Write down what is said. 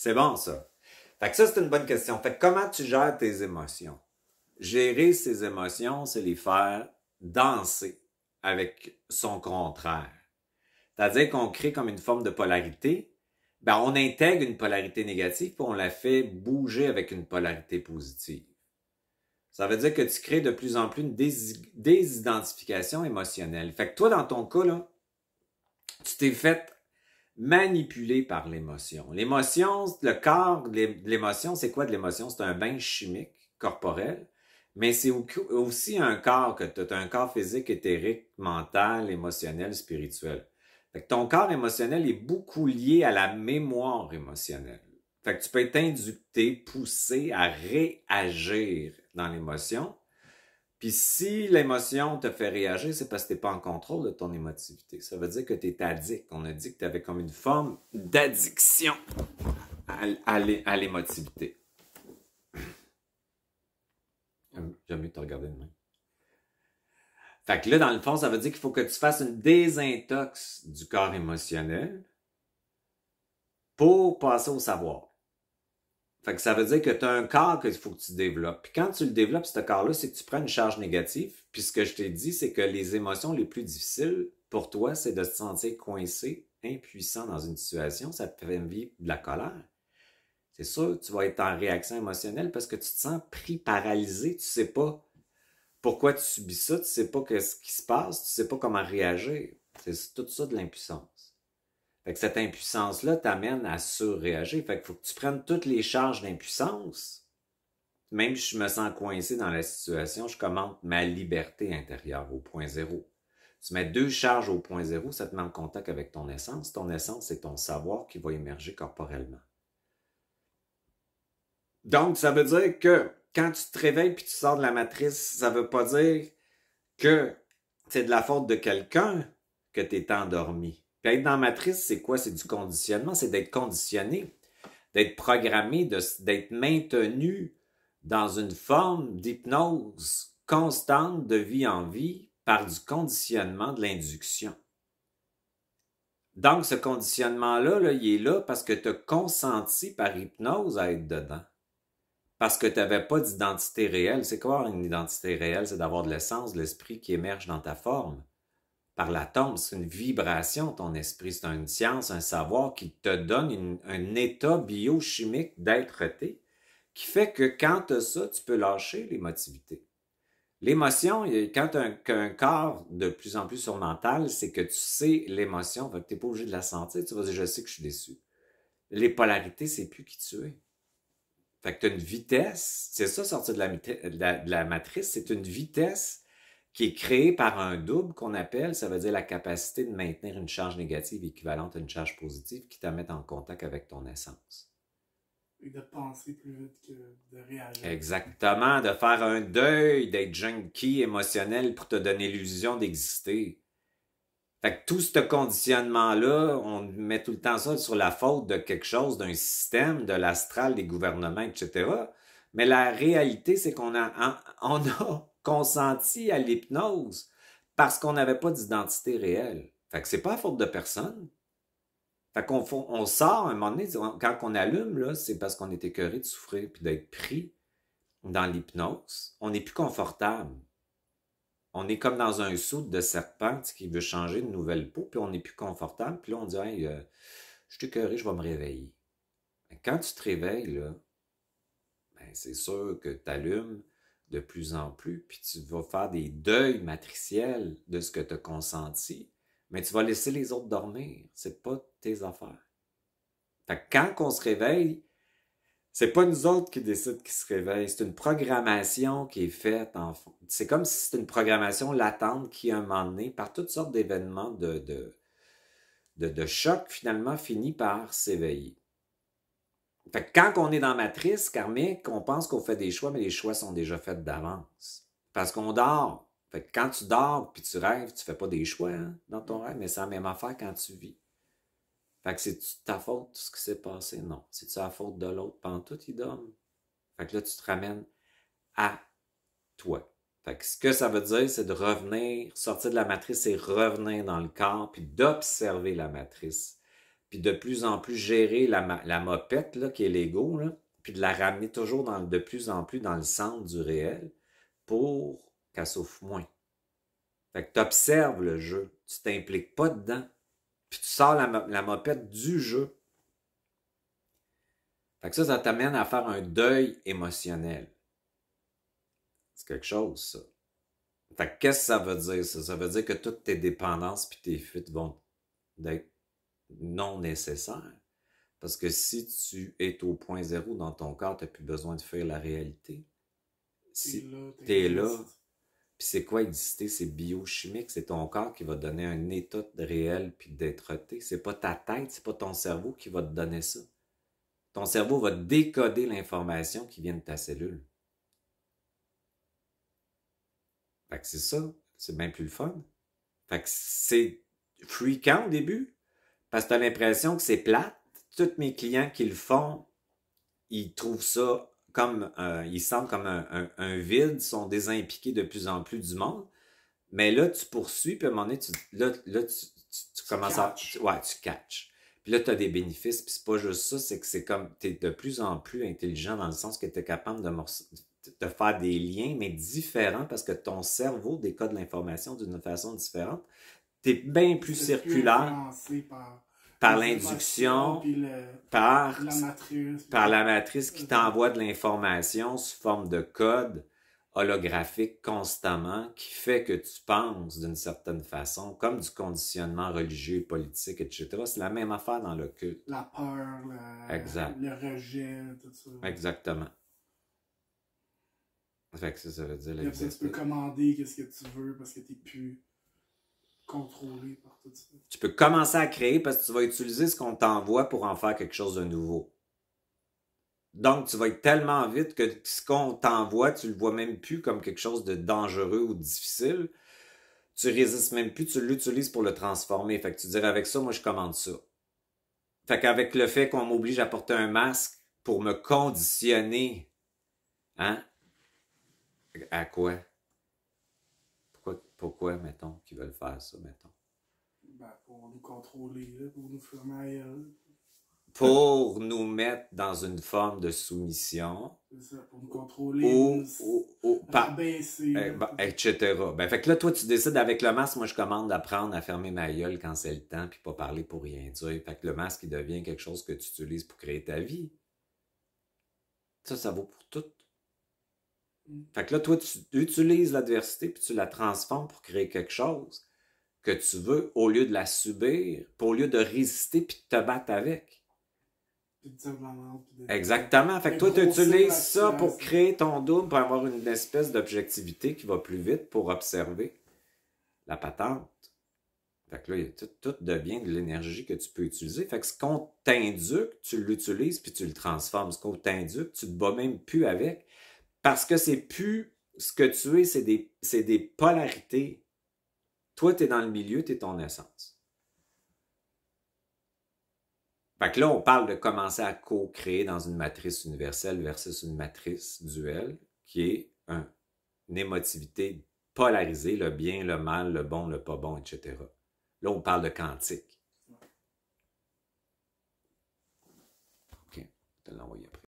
C'est bon, ça. Fait que ça, c'est une bonne question. Fait que comment tu gères tes émotions? Gérer ses émotions, c'est les faire danser avec son contraire. C'est-à-dire qu'on crée comme une forme de polarité. Ben, on intègre une polarité négative puis on la fait bouger avec une polarité positive. Ça veut dire que tu crées de plus en plus une désidentification émotionnelle. Fait que toi, dans ton cas, là, tu t'es fait manipuler par l'émotion. L'émotion, le corps de l'émotion, c'est quoi de l'émotion? C'est un bain chimique corporel, mais c'est aussi un corps que tu as un corps physique, éthérique, mental, émotionnel, spirituel. Fait que ton corps émotionnel est beaucoup lié à la mémoire émotionnelle. Fait que tu peux être inducté, poussé à réagir dans l'émotion. Puis si l'émotion te fait réagir, c'est parce que tu n'es pas en contrôle de ton émotivité. Ça veut dire que tu es addict. On a dit que tu avais comme une forme d'addiction à l'émotivité. J'aime mieux te regarder de même. Fait que là, dans le fond, ça veut dire qu'il faut que tu fasses une désintox du corps émotionnel pour passer au savoir. Fait que ça veut dire que tu as un corps qu'il faut que tu développes. Puis quand tu le développes, ce corps-là, c'est que tu prends une charge négative. Puis ce que je t'ai dit, c'est que les émotions les plus difficiles pour toi, c'est de se sentir coincé, impuissant dans une situation. Ça te fait vivre de la colère. C'est sûr, tu vas être en réaction émotionnelle parce que tu te sens pris, paralysé. Tu sais pas pourquoi tu subis ça. Tu sais pas ce qui se passe. Tu sais pas comment réagir. C'est tout ça de l'impuissance. Fait que cette impuissance-là t'amène à surréagir. Fait qu'il faut que tu prennes toutes les charges d'impuissance. Même si je me sens coincé dans la situation, je commente ma liberté intérieure au point zéro. Tu mets 2 charges au point zéro, ça te met en contact avec ton essence. Ton essence, c'est ton savoir qui va émerger corporellement. Donc, ça veut dire que quand tu te réveilles puis tu sors de la matrice, ça veut pas dire que c'est de la faute de quelqu'un que tu es endormi. Puis être dans la matrice, c'est quoi? C'est du conditionnement, c'est d'être conditionné, d'être programmé, d'être maintenu dans une forme d'hypnose constante de vie en vie par du conditionnement de l'induction. Donc, ce conditionnement-là, là, il est là parce que tu as consenti par hypnose à être dedans. Parce que tu n'avais pas d'identité réelle. C'est quoi avoir une identité réelle? C'est d'avoir de l'essence, de l'esprit qui émerge dans ta forme. Par l'atome, c'est une vibration, ton esprit. C'est une science, un savoir qui te donne un état biochimique d'être-té qui fait que quand tu as ça, tu peux lâcher l'émotivité. L'émotion, quand tu as un corps de plus en plus surmental, c'est que tu sais l'émotion, tu n'es pas obligé de la sentir. Tu vas dire, je sais que je suis déçu. Les polarités, c'est plus qui tu es. Fait que tu as une vitesse, c'est ça sortir de la matrice, c'est une vitesse qui est créée par un double qu'on appelle, ça veut dire la capacité de maintenir une charge négative équivalente à une charge positive qui te met en contact avec ton essence. Et de penser plus vite que de réagir. Exactement, de faire un deuil, d'être junkie émotionnel pour te donner l'illusion d'exister. Fait que tout ce conditionnement-là, on met tout le temps ça sur la faute de quelque chose, d'un système, de l'astral, des gouvernements, etc. Mais la réalité, c'est qu'on a consenti à l'hypnose parce qu'on n'avait pas d'identité réelle. Fait que c'est pas la faute de personne. Fait qu'on sort à un moment donné, quand on allume, là, c'est parce qu'on est écœuré de souffrir puis d'être pris dans l'hypnose. On n'est plus confortable. On est comme dans un saut de serpent qui veut changer de nouvelle peau, puis on n'est plus confortable. Puis là, on dit, hey, je suis écœuré, je vais me réveiller. Quand tu te réveilles, là, ben, c'est sûr que tu allumes de plus en plus, puis tu vas faire des deuils matriciels de ce que tu as consenti, mais tu vas laisser les autres dormir. C'est pas tes affaires. Fait que quand on se réveille, c'est pas nous autres qui décident qui se réveillent, c'est une programmation qui est faite. C'est comme si c'était une programmation latente qui, à un moment donné, par toutes sortes d'événements de choc, finalement, finit par s'éveiller. Fait que quand on est dans la matrice karmique, on pense qu'on fait des choix, mais les choix sont déjà faits d'avance. Parce qu'on dort. Fait que quand tu dors puis tu rêves, tu fais pas des choix dans ton rêve, mais c'est la même affaire quand tu vis. Fait que c'est-tu ta faute, tout ce qui s'est passé? Non. C'est-tu la faute de l'autre? Pantoute, il dorme. Fait que là, tu te ramènes à toi. Fait que ce que ça veut dire, c'est de revenir, sortir de la matrice et revenir dans le corps, puis d'observer la matrice. puis de plus en plus gérer la mopette, là, qui est l'ego, là, puis de la ramener toujours de plus en plus dans le centre du réel pour qu'elle souffre moins. Fait que tu observes le jeu, tu t'impliques pas dedans, puis tu sors la mopette du jeu. Fait que ça t'amène à faire un deuil émotionnel. C'est quelque chose, ça. Fait que qu'est-ce que ça veut dire, ça? Ça veut dire que toutes tes dépendances puis tes fuites vont être non nécessaires. Parce que si tu es au point zéro dans ton corps, tu n'as plus besoin de fuir la réalité. Si tu es là, puis c'est quoi exister? C'est biochimique, c'est ton corps qui va te donner un état de réel puis d'être-té. C'est pas ta tête, c'est pas ton cerveau qui va te donner ça. Ton cerveau va décoder l'information qui vient de ta cellule. Fait que c'est ça, c'est bien plus le fun. Fait que c'est fréquent au début, parce que tu as l'impression que c'est plate. Tous mes clients qui le font, ils trouvent ça comme, ils sentent comme un vide, sont désimpliqués de plus en plus du monde. Mais là, tu poursuis, puis à un moment donné, tu commences à... Ouais, tu catches. Puis là, tu as des bénéfices, puis c'est pas juste ça, c'est que c'est comme, tu es de plus en plus intelligent dans le sens que tu es capable de faire des liens, mais différents, parce que ton cerveau décode l'information d'une façon différente. Tu es bien plus circulaire par l'induction, par la matrice qui t'envoie de l'information sous forme de code holographique constamment, qui fait que tu penses d'une certaine façon, comme du conditionnement religieux, politique, etc. C'est la même affaire dans le culte. La peur, le rejet, tout ça. Exactement. Fait que ça veut dire... Et tu peux commander qu'est-ce que tu veux parce que tu n'es plus contrôlé par tout ça. Tu peux commencer à créer parce que tu vas utiliser ce qu'on t'envoie pour en faire quelque chose de nouveau. Donc, tu vas être tellement vite que ce qu'on t'envoie, tu le vois même plus comme quelque chose de dangereux ou difficile. Tu résistes même plus, tu l'utilises pour le transformer. Fait que tu dirais, avec ça, moi, je commande ça. Fait qu'avec le fait qu'on m'oblige à porter un masque pour me conditionner, hein? À quoi? Pourquoi, mettons, qu'ils veulent faire ça, mettons? Ben, pour nous contrôler, là, pour nous fermer. Pour nous mettre dans une forme de soumission. C'est ça, pour nous contrôler, rabaisser, etc. Ben, fait que là, toi, tu décides avec le masque, moi, je commande d'apprendre à fermer ma gueule quand c'est le temps, puis pas parler pour rien dire. Fait que le masque, il devient quelque chose que tu utilises pour créer ta vie. Ça vaut pour tout. Fait que là, toi, tu utilises l'adversité, puis tu la transformes pour créer quelque chose que tu veux, au lieu de la subir, puis au lieu de résister, puis de te battre avec. Exactement. Fait que toi, tu utilises ça pour créer ton double, pour avoir une espèce d'objectivité qui va plus vite pour observer la patente. Fait que là, tout devient de l'énergie que tu peux utiliser. Fait que ce qu'on t'induque, tu l'utilises puis tu le transformes. Ce qu'on t'induque, tu te bats même plus avec. Parce que c'est plus ce que tu es, c'est des polarités. Toi, tu es dans le milieu, tu es ton essence. Fait que là, on parle de commencer à co-créer dans une matrice universelle versus une matrice duelle, qui est une émotivité polarisée, le bien, le mal, le bon, le pas bon, etc. Là, on parle de quantique. OK, je vais te l'envoyer après.